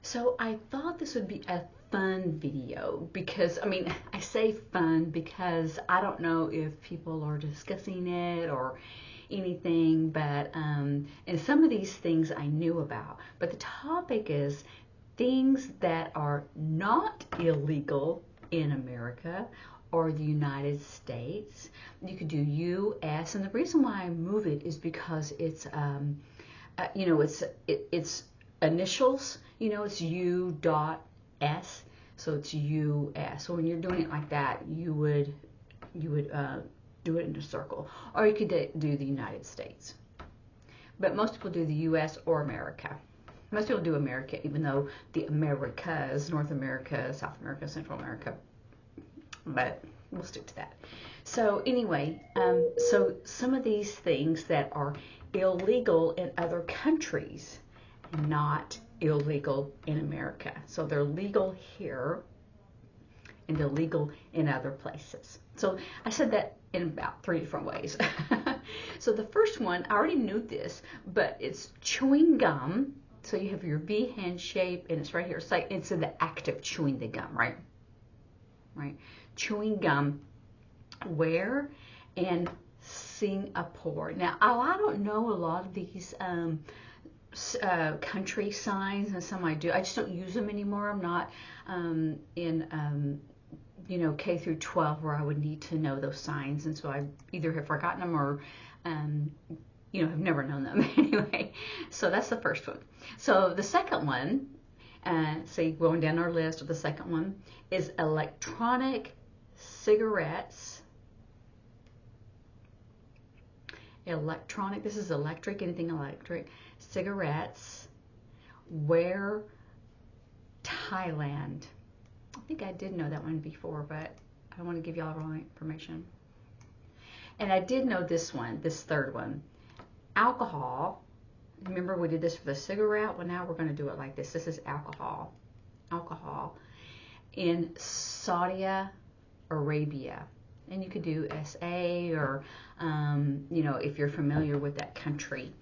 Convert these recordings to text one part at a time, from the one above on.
So I thought this would be a fun video because, I mean, I say fun because I don't know if people are discussing it or anything, but and some of these things I knew about. But the topic is things that are not illegal in America or the United States. You could do U.S. and the reason why I move it is because it's it's initials. It's U.S. So it's U.S. So when you're doing it like that, you would do it in a circle, or you could do the United States. But most people do the U.S. or America. Most people do America, even though the Americas, North America, South America, Central America, but we'll stick to that. So anyway, so some of these things that are illegal in other countries, not illegal in America. So they're legal here and they're legal in other places. So I said that in about 3 different ways. So the first one, I already knew this, but it's chewing gum. So you have your V hand shape and it's right here. It's like it's in the act of chewing the gum, right? Right. Chewing gum where? In Singapore. Now, I don't know a lot of these country signs, and some I do. I just don't use them anymore. I'm not in K through 12 where I would need to know those signs, and so I either have forgotten them or have never known them anyway. So that's the first one. So the second one, see, going down our list of the second one, is electronic cigarettes. Electronic, this is electric, anything electric. Cigarettes, where Thailand. I think I did know that one before, but I don't want to give y'all wrong information. And I did know this one, this third one. Alcohol. Remember we did this for the cigarette? Well, now we're going to do it like this. This is alcohol. Alcohol in Saudi Arabia. And you could do SA or, if you're familiar with that country.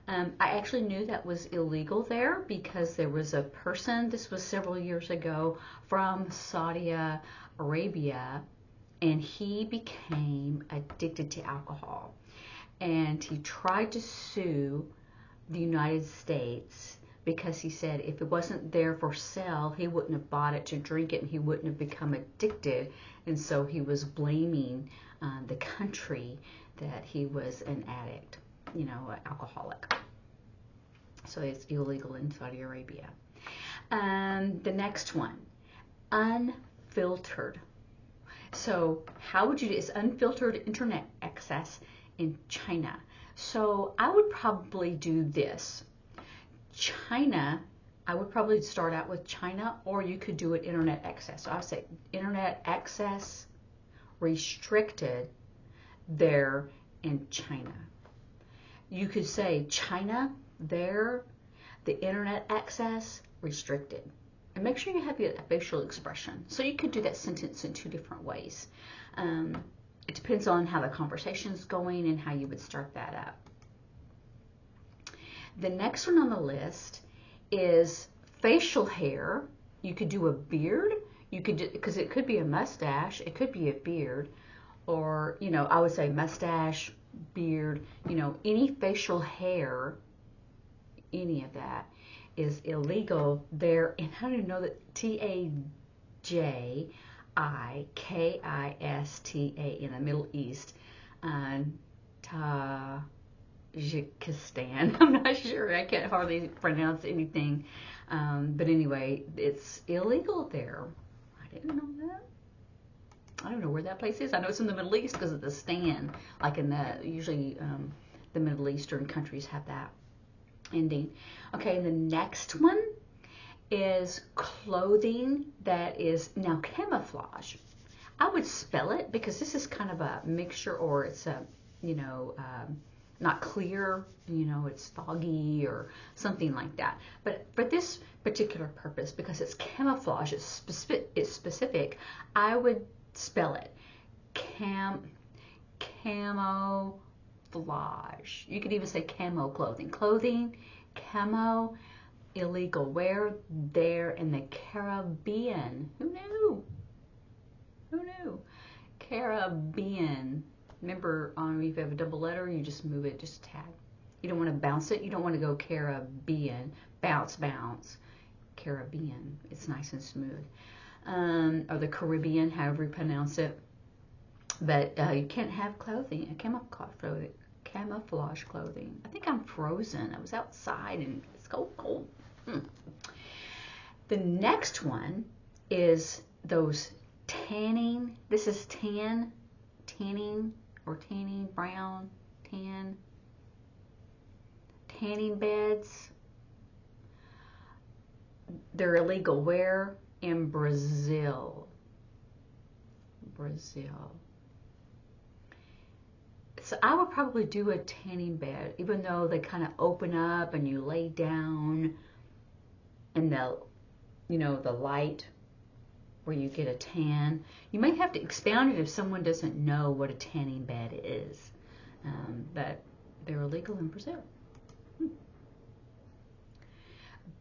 I actually knew that was illegal there because there was a person, this was several years ago, from Saudi Arabia, and he became addicted to alcohol. And he tried to sue the United States because he said if it wasn't there for sale, he wouldn't have bought it to drink it and he wouldn't have become addicted. And so he was blaming the country that he was an addict, an alcoholic. So it's illegal in Saudi Arabia. The next one, unfiltered. So how would you do this? Unfiltered internet access in China. So I would probably do this. China, I would probably start out with China, or you could do it internet access. So I would say internet access restricted there in China. You could say China, there, the internet access restricted. And make sure you have a facial expression. So you could do that sentence in 2 different ways. It depends on how the conversation is going and how you would start that up. The next one on the list is facial hair. You could do a beard. You could do, because it could be a mustache, it could be a beard, or I would say mustache, beard. Any facial hair, any of that is illegal there. And how do you know that? Tajikistan in the Middle East, Tajikistan. I'm not sure. I can't hardly pronounce anything. But anyway, it's illegal there. I didn't know that. I don't know where that place is. I know it's in the Middle East because of the stand. Like usually the Middle Eastern countries have that ending. Okay, and the next one is clothing that is now camouflage. I would spell it because this is kind of a mixture, or it's a, not clear, it's foggy or something like that. But for this particular purpose, because it's camouflage, it's specific, I would spell it camouflage. You could even say camo clothing. Clothing, camo illegal. Where? There in the Caribbean. Who knew? Who knew? Caribbean. Remember, if you have a double letter, you just move it just a tad. You don't want to bounce it. You don't want to go Caribbean. Bounce, bounce. Caribbean. It's nice and smooth. Or the Caribbean, however you pronounce it. But you can't have clothing, camouflage clothing. I think I'm frozen. I was outside and it's cold, cold. The next one is those tanning. This is tanning, or tanning, brown, tanning beds. They're illegal where? In Brazil. So I would probably do a tanning bed, even though they kind of open up and you lay down in the, the light where you get a tan. You may have to expound it if someone doesn't know what a tanning bed is, but they're illegal in Brazil.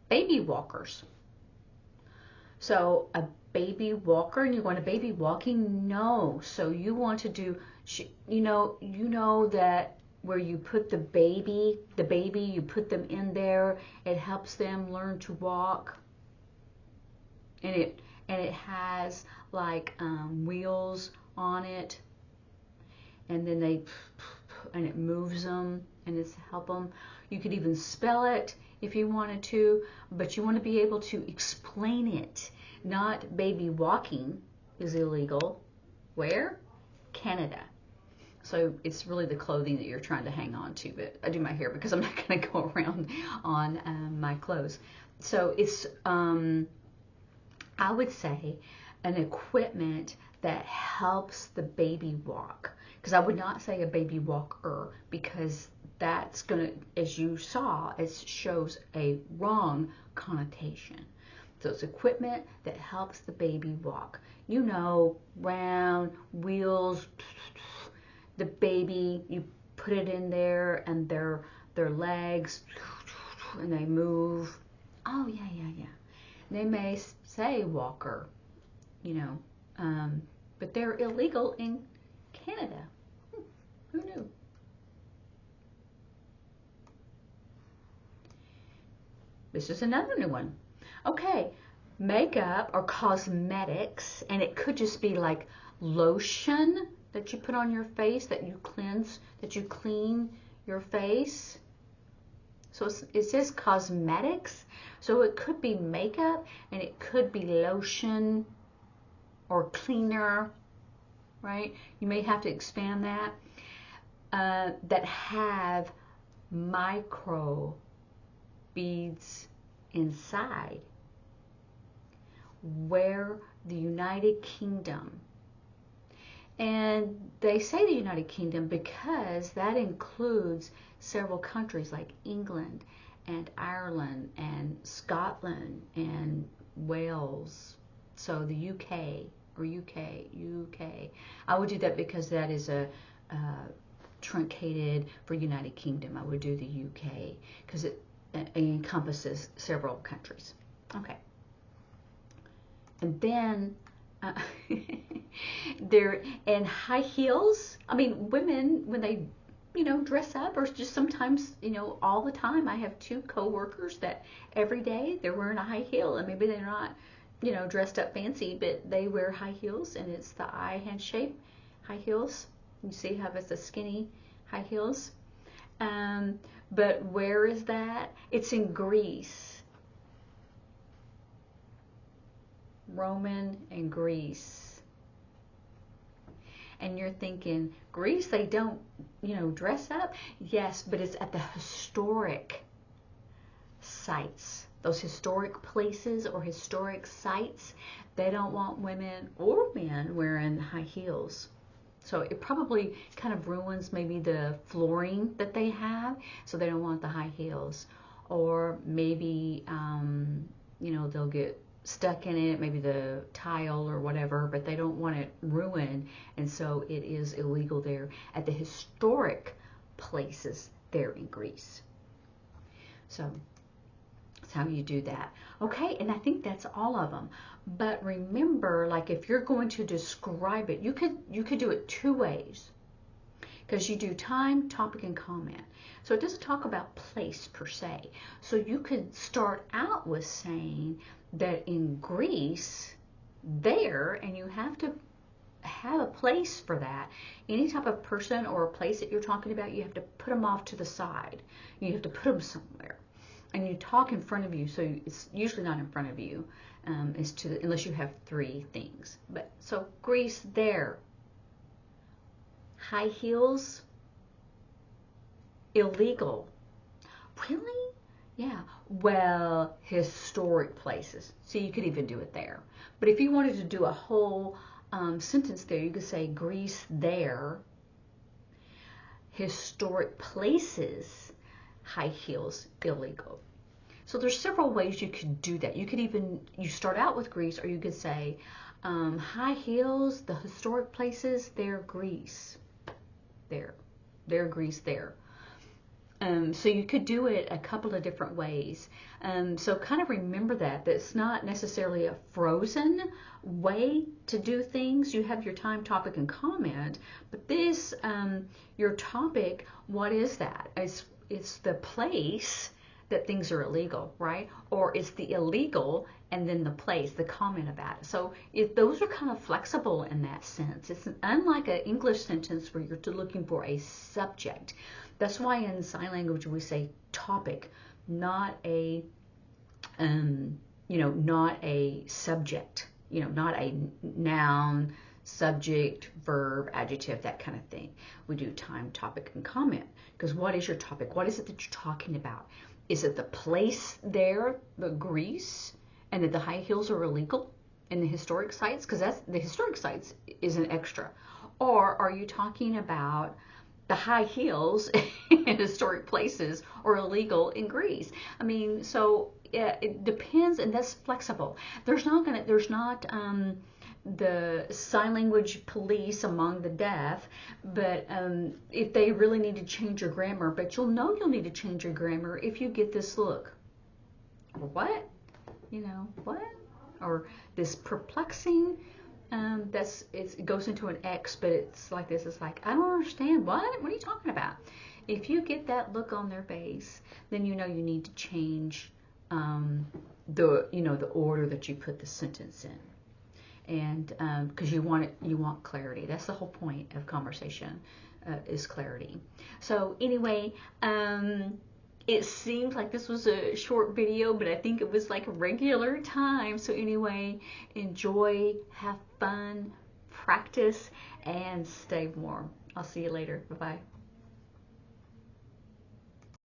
Baby walkers. So a baby walker, and you want a baby walking? No. So you want to do, you know that where you put the baby, you put them in there, it helps them learn to walk. And it has like wheels on it, and then it moves them, and it's help them. You could even spell it if you wanted to, but you want to be able to explain it. Not baby walking is illegal. Where? Canada. So it's really the clothing that you're trying to hang on to. But I do my hair because I'm not going to go around on my clothes. So it's, I would say, an equipment that helps the baby walk. Because I would not say a baby walker, because that's going to, as you saw, it shows a wrong connotation. So it's equipment that helps the baby walk. Round wheels, the baby, you put it in there and their legs, and they move. Oh, yeah. They may say walker, but they're illegal in Canada. Who knew? This is another new one. Okay, makeup or cosmetics, and it could just be like lotion that you put on your face, that you clean your face. So it says cosmetics, so it could be makeup, and it could be lotion or cleaner, right? You may have to expand that. That have micro beads inside. Where? The United Kingdom. And they say the United Kingdom because that includes several countries like England and Ireland and Scotland and Wales. So the UK or UK. I would do that because that is a truncated for United Kingdom. I would do the UK because it encompasses several countries. Okay. And then they're in high heels. I mean, women, when they, dress up, or just sometimes, all the time. I have 2 coworkers that every day they're wearing a high heel, and maybe they're not, dressed up fancy, but they wear high heels, and it's the I hand shape high heels. You see how it's a skinny high heels. But where is that? It's in Greece. Roman and Greece. And you're thinking, Greece, they don't, dress up? Yes, but it's at the historic sites. Those historic places or historic sites, they don't want women or men wearing high heels. So it probably kind of ruins maybe the flooring that they have, so they don't want the high heels. Or maybe, they'll get stuck in it, maybe the tile or whatever, but they don't want it ruined, and so it is illegal there at the historic places there in Greece. So how you do that. Okay, and I think that's all of them. But remember, like if you're going to describe it, you could do it two ways. Because you do time, topic, and comment. So it doesn't talk about place per se. So you could start out with saying that in Greece, there, and you have to have a place for that. Any type of person or a place that you're talking about, you have to put them off to the side. You have to put them somewhere. And you talk in front of you, so it's usually not in front of you, unless you have three things. But so Greece, there. High heels, illegal. Really? Yeah. Well, historic places. So you could even do it there. But if you wanted to do a whole sentence there, you could say Greece there, historic places, high heels, illegal. So there's several ways you could do that. You start out with Greece, or you could say high heels, the historic places, they're Greece. There, Greece, there. So you could do it a couple of different ways. So kind of remember that it's not necessarily a frozen way to do things. You have your time, topic, and comment, but this, your topic, what is that? It's the place that things are illegal, right? Or it's the illegal and then the place, the comment about it. So those are kind of flexible in that sense. It's unlike an English sentence where you're looking for a subject. That's why in sign language we say topic, not a, not a subject, not a noun, subject, verb, adjective, that kind of thing. We do time, topic, and comment. Because what is your topic? What is it that you're talking about? Is it the place there, the Greece, and that the high heels are illegal in the historic sites? Because the historic sites is an extra. Or are you talking about the high heels in historic places are illegal in Greece? I mean, so it depends, and that's flexible. There's not the sign language police among the deaf, but if they really need to change your grammar, but you'll need to change your grammar if you get this look. What? What? Or this perplexing, it goes into an X, but it's like this. It's like, I don't understand. What are you talking about? If you get that look on their face, then you need to change the order that you put the sentence in. And because you want clarity. That's the whole point of conversation, is clarity. So anyway, it seems like this was a short video, but I think it was like regular time. So anyway, enjoy, have fun, practice, and stay warm. I'll see you later. Bye-bye.